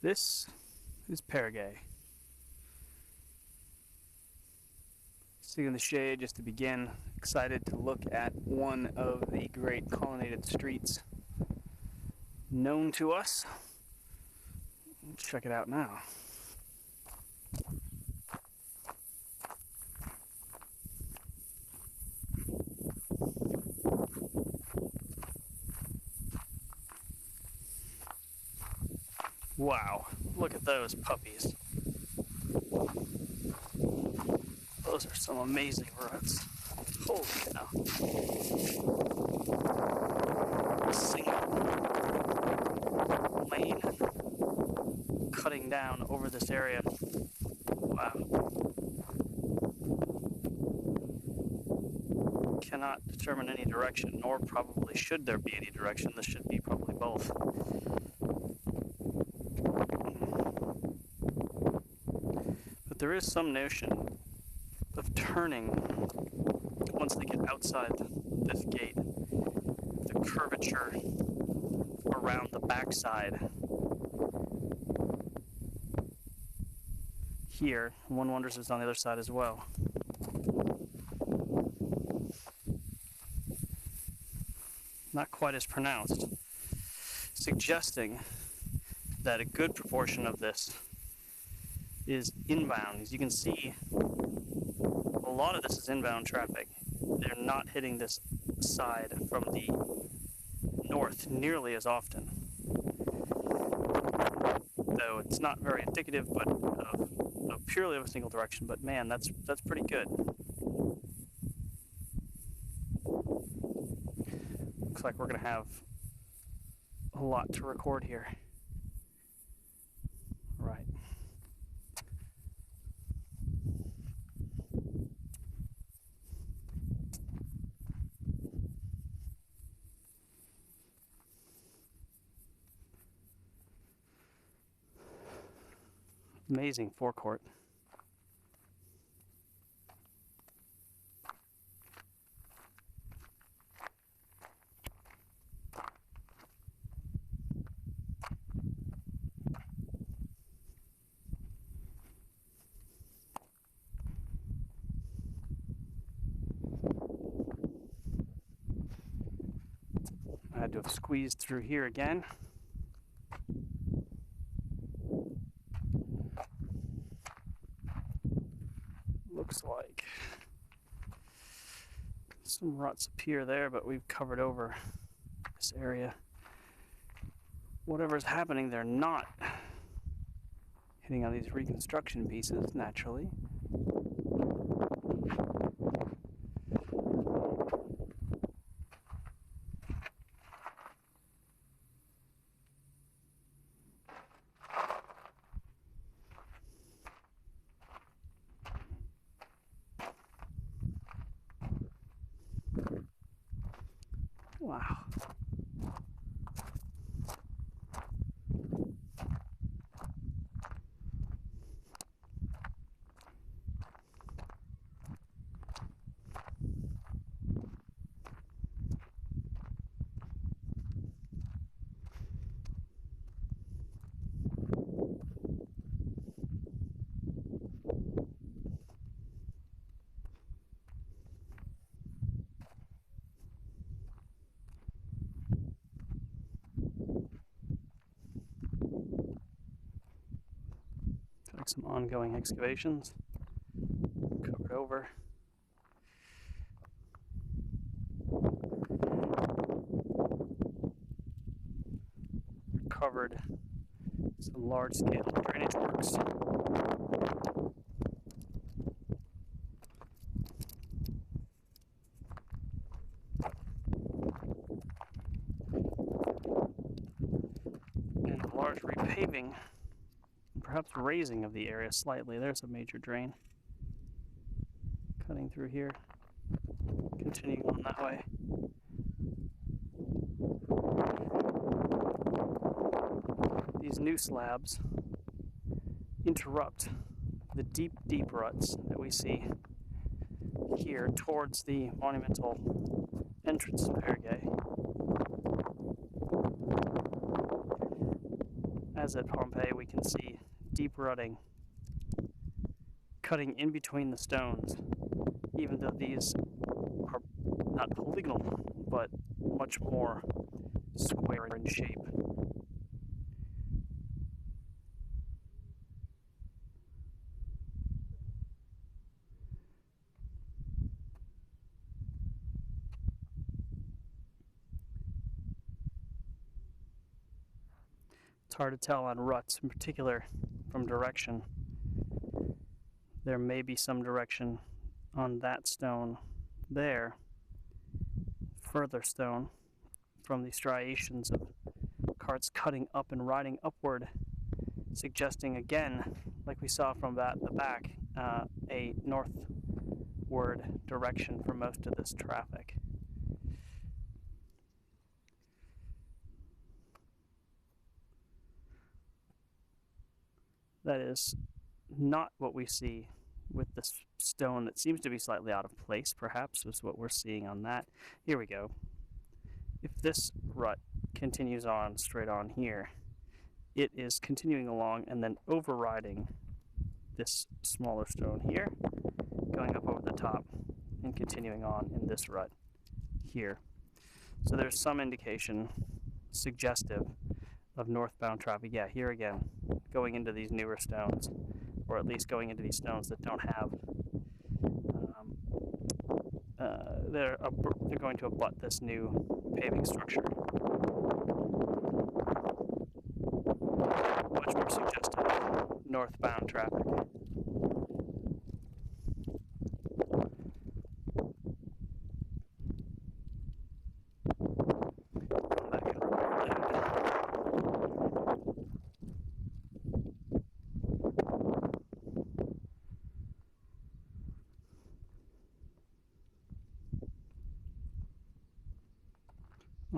This is Perge. Sitting in the shade just to begin. Excited to look at one of the great colonnaded streets known to us. Let's check it out now. Wow, look at those puppies. Those are some amazing roots. Holy cow. A single lane cutting down over this area. Wow. Cannot determine any direction, nor probably should there be any direction. This should be probably both. But there is some notion of turning once they get outside this gate. The curvature around the backside here, one wonders if it's on the other side as well. Not quite as pronounced, suggesting that a good proportion of this is inbound. As you can see, a lot of this is inbound traffic. They're not hitting this side from the north nearly as often. Though it's not very indicative but of purely of a single direction, but man, that's pretty good. Looks like we're gonna have a lot to record here. Right. Amazing forecourt. I had to have squeezed through here again. Looks like some ruts appear there, but we've covered over this area. Whatever's happening, they're not hitting on these reconstruction pieces naturally. Wow. Like some ongoing excavations. Covered over. Covered some large-scale drainage works. And a large repaving, perhaps raising of the area slightly. There's a major drain cutting through here, continuing on that way. These new slabs interrupt the deep ruts that we see here towards the monumental entrance to Perge. as at Pompeii, we can see deep rutting cutting in between the stones, even though these are not polygonal, but much more square in shape. It's hard to tell on ruts, in particular from direction. There may be some direction on that stone there, further stone, from the striations of carts cutting up and riding upward, suggesting again, like we saw from the back, a northward direction for most of this traffic. That is not what we see with this stone that seems to be slightly out of place, perhaps, is what we're seeing on that. Here we go. If this rut continues on straight on here, it is continuing along and then overriding this smaller stone here, going up over the top and continuing on in this rut here. So there's some indication suggestive of northbound traffic. Yeah, here again, going into these newer stones, or at least going into these stones that don't have, they're going to abut this new paving structure. Much more suggestive of northbound traffic.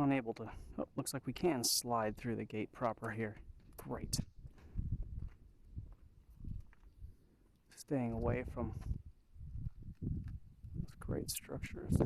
Unable to, oh, looks like we can slide through the gate proper here. Great. Staying away from those great structures.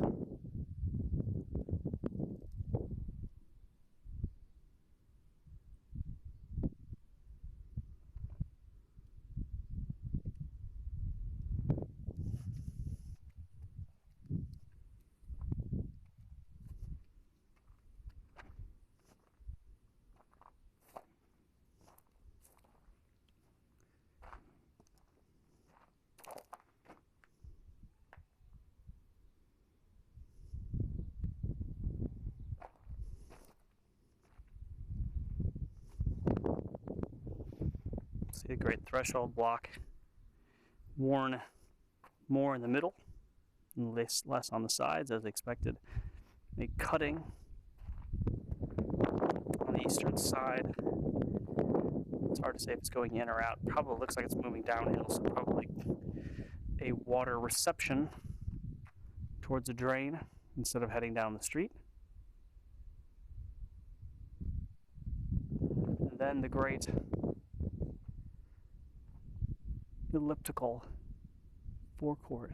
See a great threshold block, worn more in the middle and less on the sides as expected. A cutting on the eastern side. It's hard to say if it's going in or out. Probably looks like it's moving downhill, so probably a water reception towards a drain instead of heading down the street. And then the great elliptical forecourt.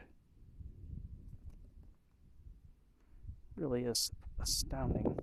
Really is astounding.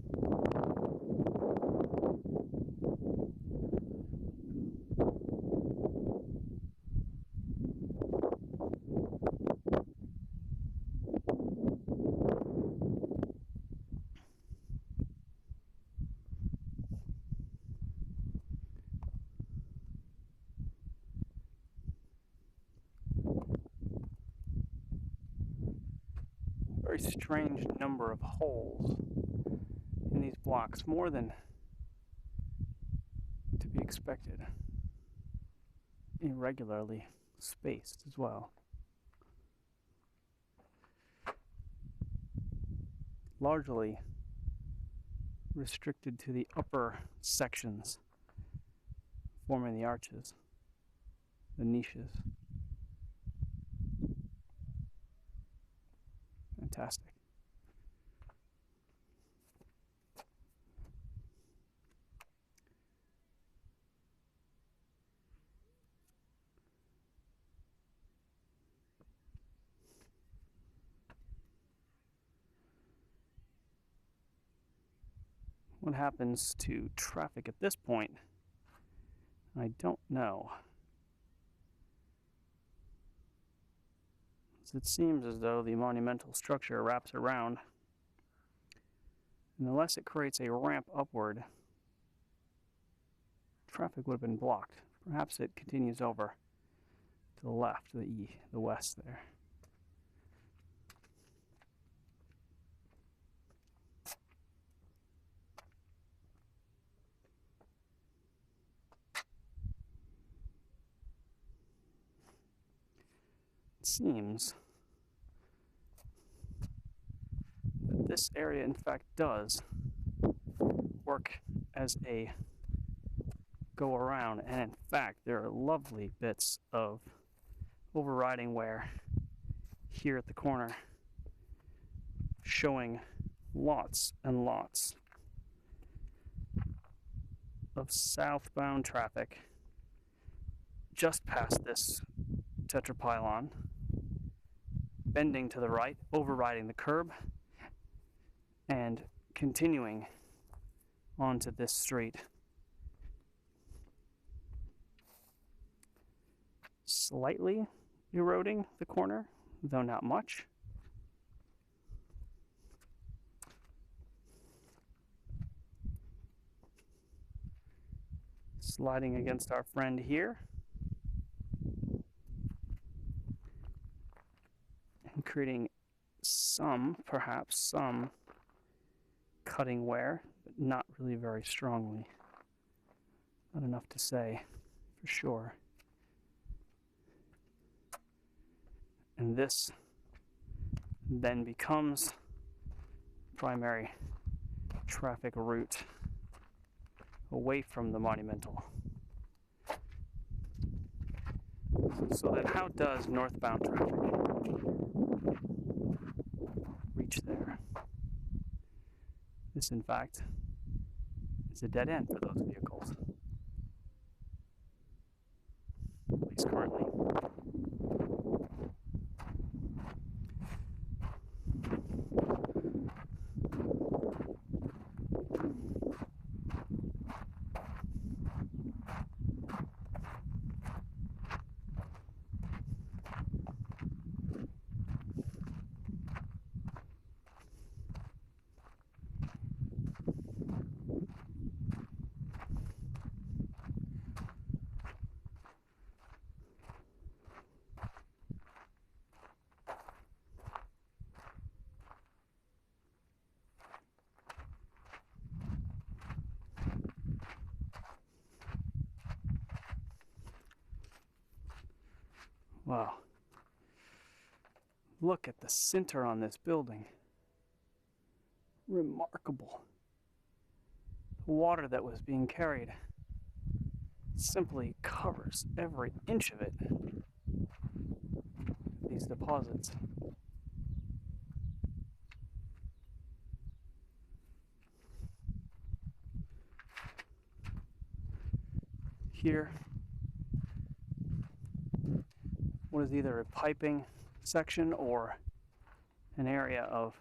Very strange number of holes in these blocks, more than to be expected. Irregularly spaced as well. Largely restricted to the upper sections forming the arches, the niches. Fantastic. What happens to traffic at this point I don't know. It seems as though the monumental structure wraps around, and unless it creates a ramp upward, traffic would have been blocked. Perhaps it continues over to the left, the west there. It seems that this area, in fact, does work as a go around, and in fact, there are lovely bits of overriding wear here at the corner, showing lots and lots of southbound traffic just past this tetrapylon, bending to the right, overriding the curb, and continuing onto this street. Slightly eroding the corner, though not much. Sliding against our friend here. And creating perhaps some cutting wear, but not really very strongly. Not enough to say for sure. And this then becomes primary traffic route away from the monumental. So then how does northbound traffic reach there? This, in fact, is a dead end for those vehicles, at least currently. Wow. Look at the center on this building. Remarkable. The water that was being carried simply covers every inch of it. These deposits. Here, what is either a piping section or an area of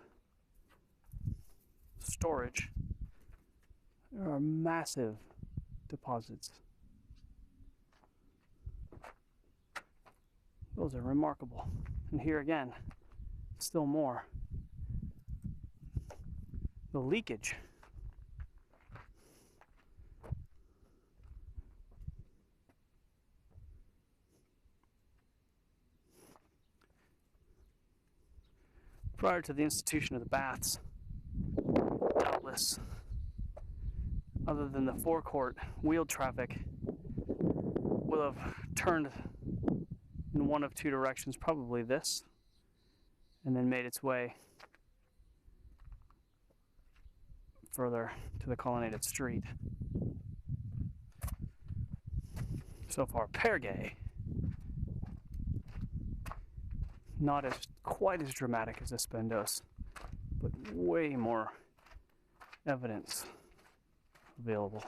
storage. There are massive deposits. Those are remarkable. And here again, still more. The leakage. Prior to the institution of the baths, doubtless, other than the forecourt, wheeled traffic will have turned in one of two directions, probably this, and then made its way further to the colonnaded street. So far, Perge, not quite as dramatic as Espendos, but way more evidence available.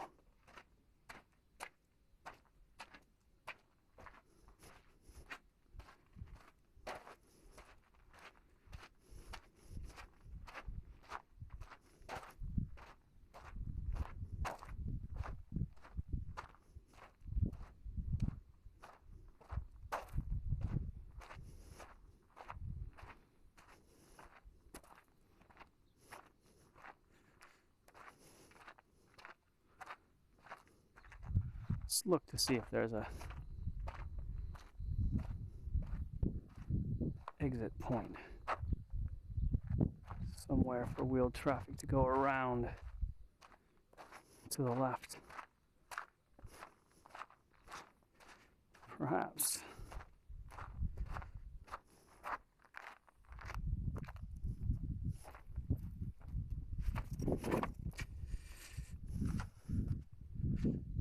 Let's look to see if there's a exit point somewhere for wheeled traffic to go around to the left. Perhaps.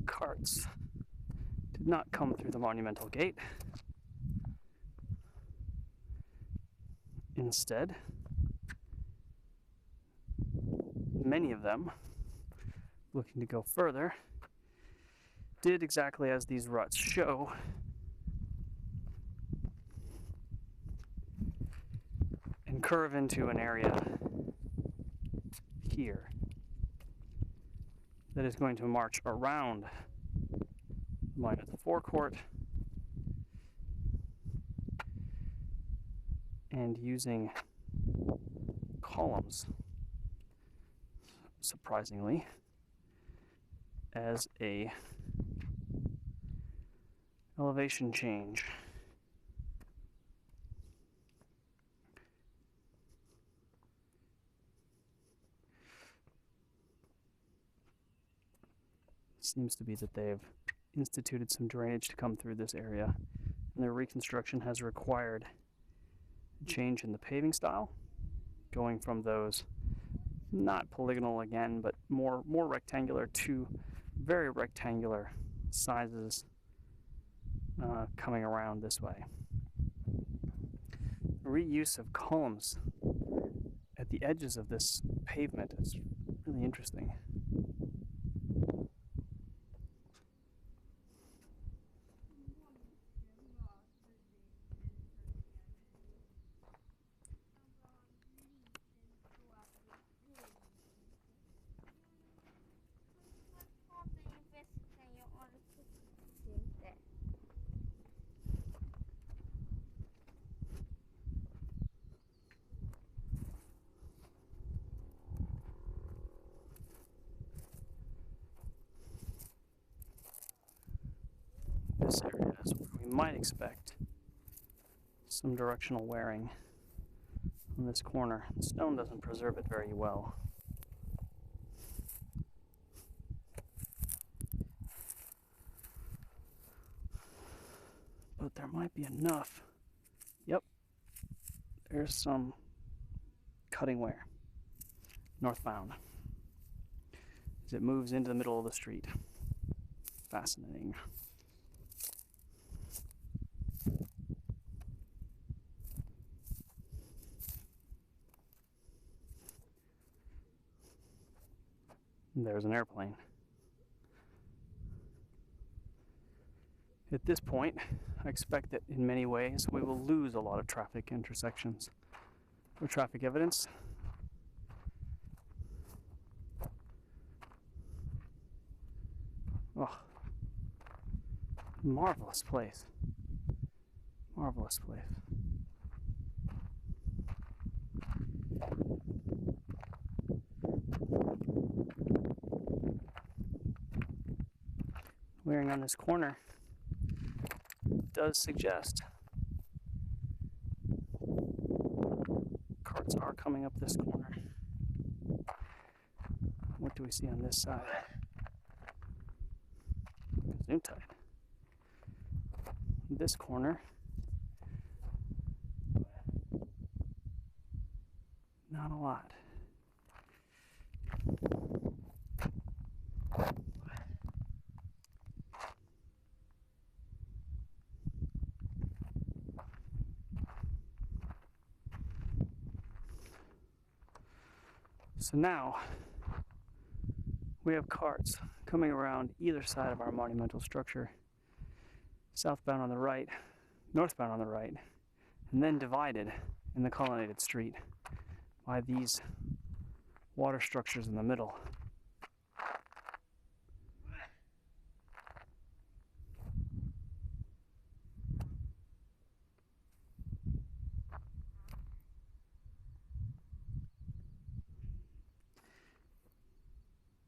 Carts did not come through the monumental gate. Instead, many of them, looking to go further, did exactly as these ruts show. And curve into an area here that is going to march around the monumental forecourt and using columns, surprisingly, as a elevation change. Seems to be that they've instituted some drainage to come through this area, and their reconstruction has required a change in the paving style, going from those not polygonal again, but more rectangular to very rectangular sizes coming around this way. Reuse of columns at the edges of this pavement is really interesting. This area is where we might expect some directional wearing on this corner. The stone doesn't preserve it very well. But there might be enough. Yep, there's some cutting wear northbound as it moves into the middle of the street. Fascinating. There's an airplane. At this point, I expect that in many ways we will lose a lot of traffic intersections or traffic evidence. Oh, marvelous place. Marvelous place. Wearing on this corner does suggest carts are coming up this corner. What do we see on this side? Zoom tight. This corner, not a lot. So now we have carts coming around either side of our monumental structure, southbound on the right, northbound on the right, and then divided in the colonnaded street by these water structures in the middle.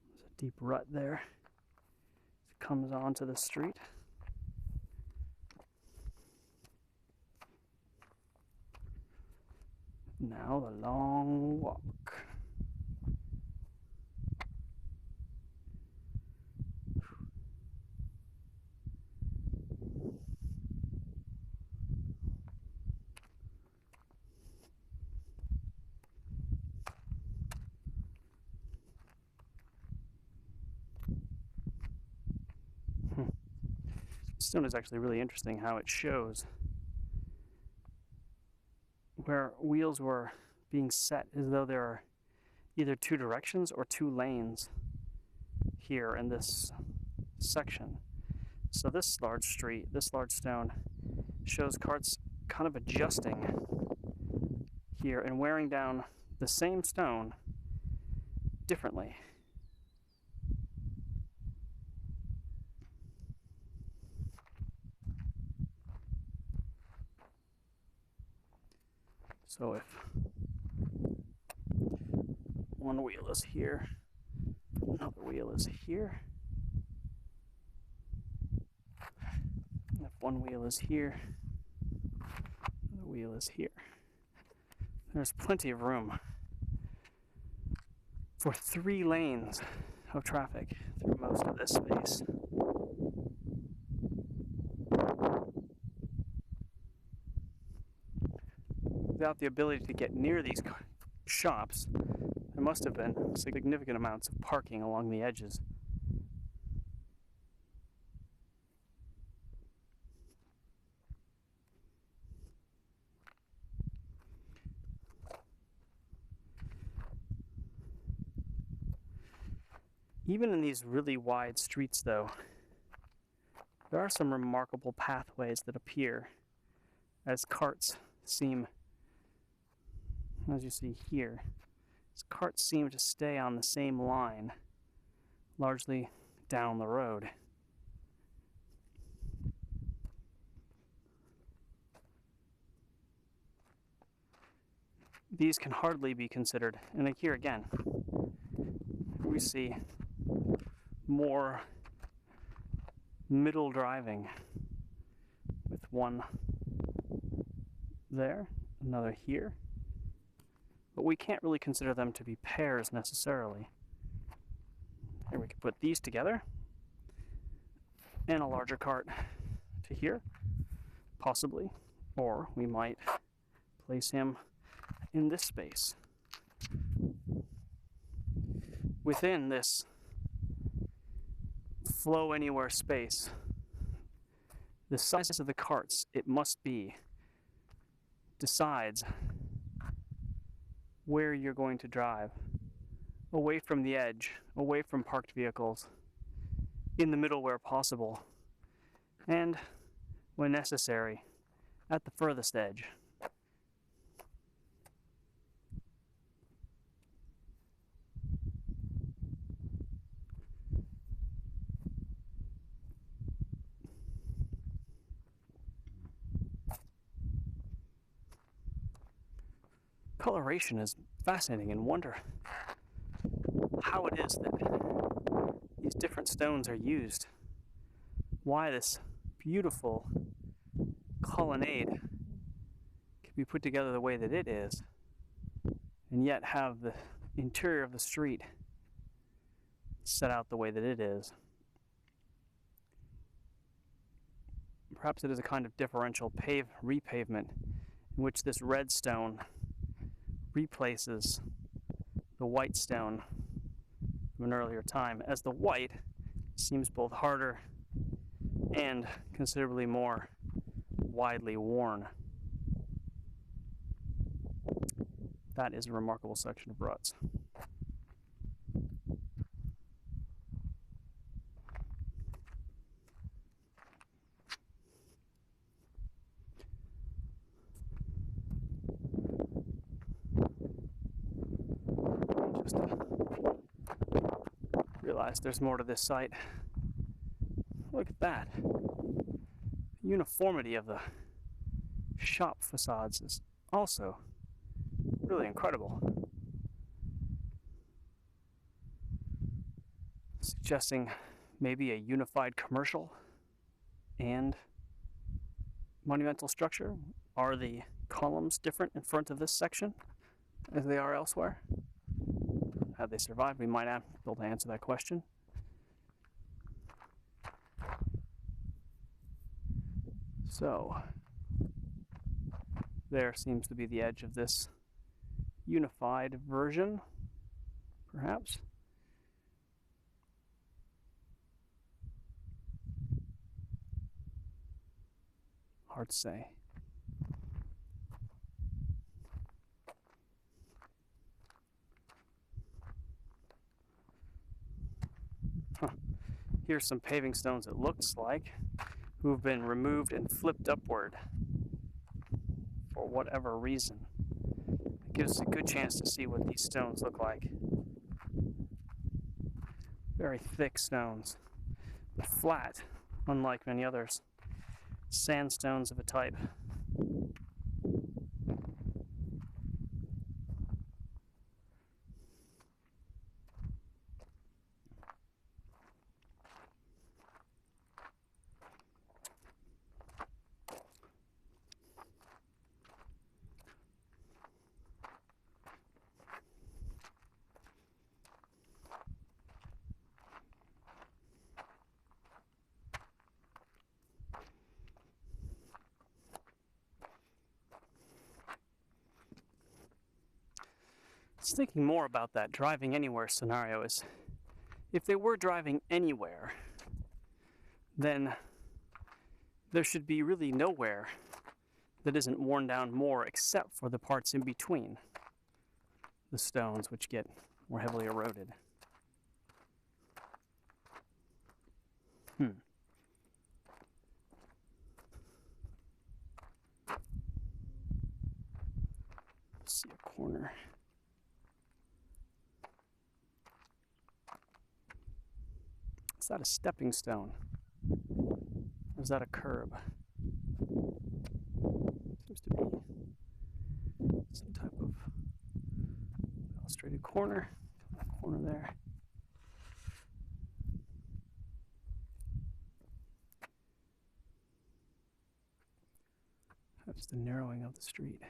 There's a deep rut there. comes onto the street. Now the long walk. Stone is actually really interesting how it shows where wheels were being set as though there are either two directions or two lanes here in this section. So this large street, this large stone, shows carts kind of adjusting here and wearing down the same stone differently. So if one wheel is here, another wheel is here. And if one wheel is here, another wheel is here. There's plenty of room for 3 lanes of traffic through most of this space. Without the ability to get near these shops, there must have been significant amounts of parking along the edges. Even in these really wide streets, though, there are some remarkable pathways that appear as carts seem, as you see here, as carts seem to stay on the same line, largely down the road. These can hardly be considered, and here again, we see more middle driving with one there, another here, but we can't really consider them to be pairs necessarily. Here we could put these together and a larger cart to here, possibly, or we might place him in this space. Within this flow anywhere space, the size of the carts it must be decides where you're going to drive, away from the edge, away from parked vehicles, in the middle where possible, and, when necessary, at the furthest edge. Coloration is fascinating, and wonder how it is that these different stones are used. Why this beautiful colonnade can be put together the way that it is, and yet have the interior of the street set out the way that it is. Perhaps it is a kind of differential repavement in which this red stone replaces the white stone from an earlier time, as the white seems both harder and considerably more widely worn. That is a remarkable section of ruts. Realize there's more to this site. Look at that. The uniformity of the shop facades is also really incredible, suggesting maybe a unified commercial and monumental structure? Are the columns different in front of this section as they are elsewhere? Have they survived? We might be able to answer that question. So there seems to be the edge of this unified version, perhaps. Hard to say. Here's some paving stones, it looks like, who've been removed and flipped upward for whatever reason. It gives us a good chance to see what these stones look like. Very thick stones, but flat, unlike many others. Sandstones of a type. I was thinking more about that driving anywhere scenario. Is if they were driving anywhere, then there should be really nowhere that isn't worn down more except for the parts in between the stones, which get more heavily eroded. Let's see a corner. Is that a stepping stone? Or is that a curb? Seems to be some type of illustrated corner. Corner there. Perhaps the narrowing of the street.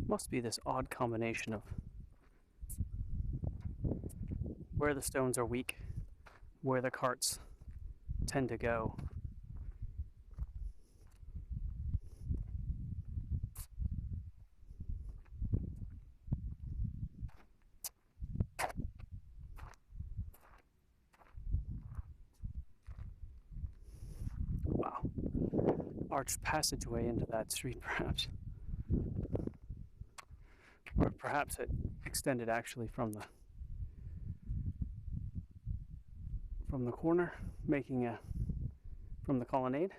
Must be this odd combination of where the stones are weak, where the carts tend to go. Wow. Arched passageway into that street, perhaps. Or perhaps it extended actually from the corner, making from the colonnade.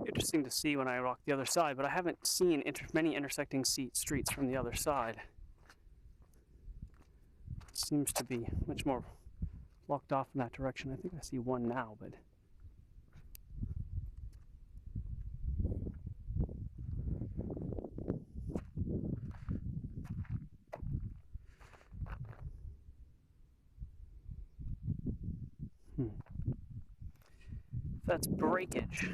Interesting to see when I walk the other side, but I haven't seen many intersecting streets from the other side. It seems to be much more blocked off in that direction. I think I see one now, but that's breakage,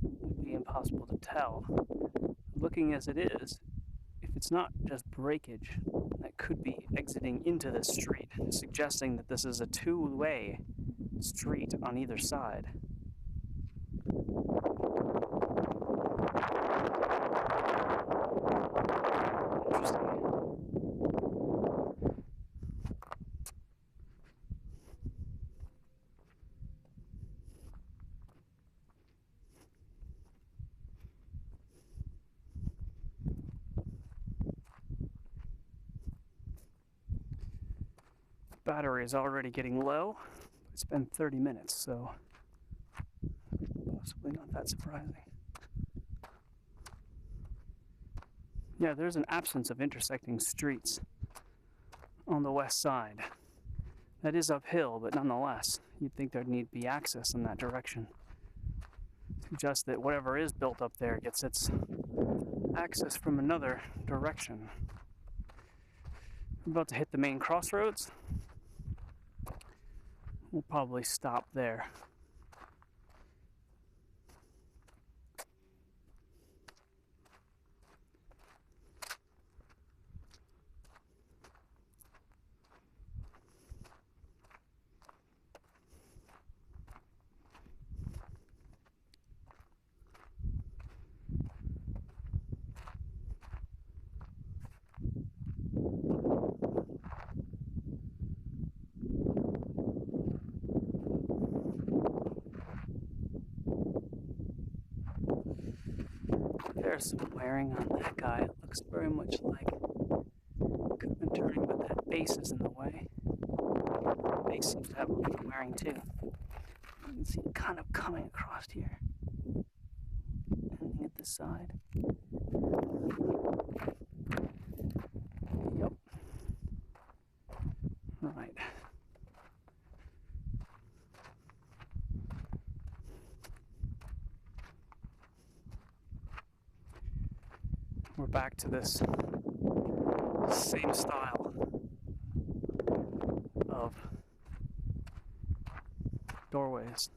it'd be impossible to tell. Looking as it is, if it's not just breakage, that could be exiting into this street, suggesting that this is a two-way street on either side. Interesting. Battery is already getting low. It's been 30 minutes, so possibly not that surprising. Yeah, there's an absence of intersecting streets on the west side. That is uphill, but nonetheless, you'd think there'd need to be access in that direction. Suggests that whatever is built up there gets its access from another direction. We're about to hit the main crossroads. We'll probably stop there. There's some wearing on that guy. It looks very much like could have been turning, but that base is in the way. The base seems to have a little bit of wearing too. You can see it kind of coming across here. Ending at the side. Yep. Right. We're back to this same style of doorways,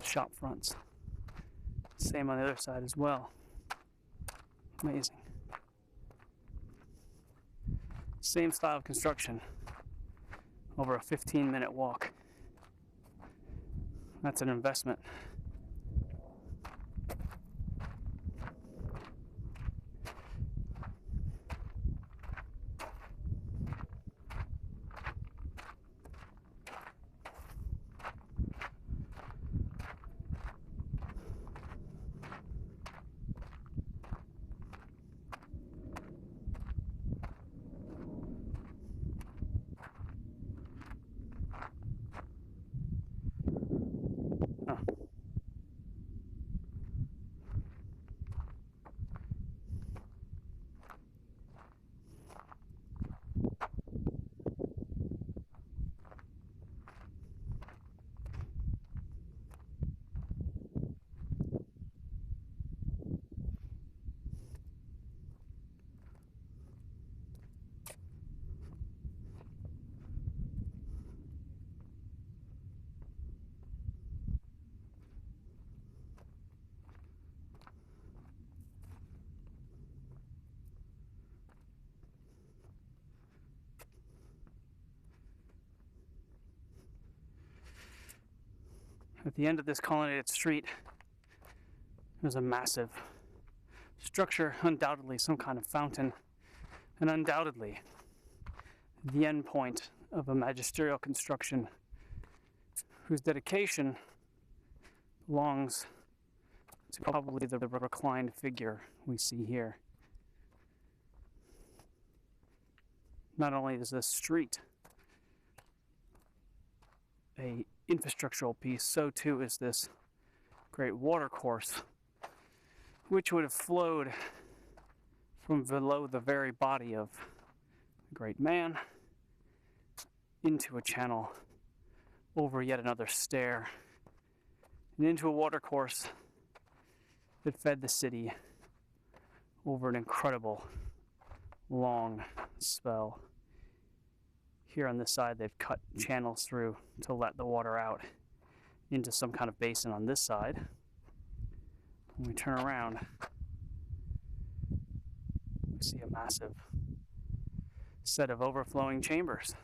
shop fronts. Same on the other side as well. Amazing. Same style of construction over a 15-minute walk. That's an investment. At the end of this colonnaded street, there's a massive structure, undoubtedly some kind of fountain, and undoubtedly the end point of a magisterial construction whose dedication belongs to probably the reclined figure we see here. Not only is this street a infrastructural piece, so too is this great watercourse, which would have flowed from below the very body of the great man into a channel, over yet another stair, and into a watercourse that fed the city over an incredible long spell. Here on this side, they've cut channels through to let the water out into some kind of basin on this side. When we turn around, we see a massive set of overflowing chambers.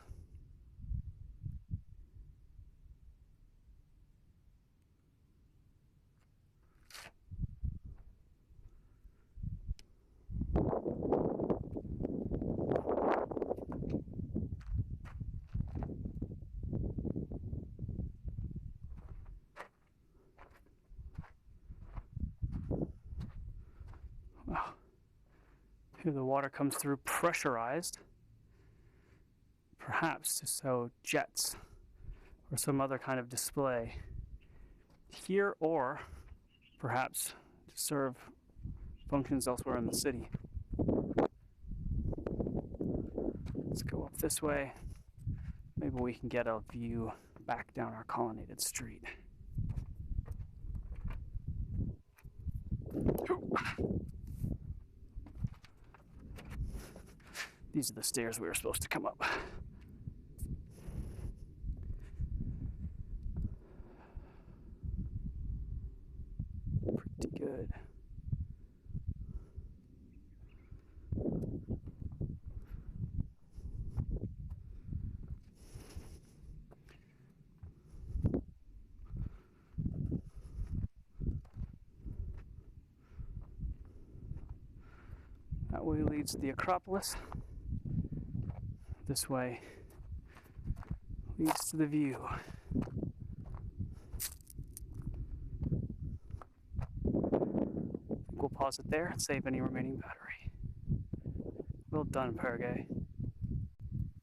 Wow. Here the water comes through pressurized, perhaps to show jets or some other kind of display here, or perhaps to serve functions elsewhere in the city. Let's go up this way. Maybe we can get a view back down our colonnaded street. These are the stairs we were supposed to come up. Pretty good. That way leads to the Acropolis. This way leads to the view. We'll pause it there and save any remaining battery. Well done, Perge.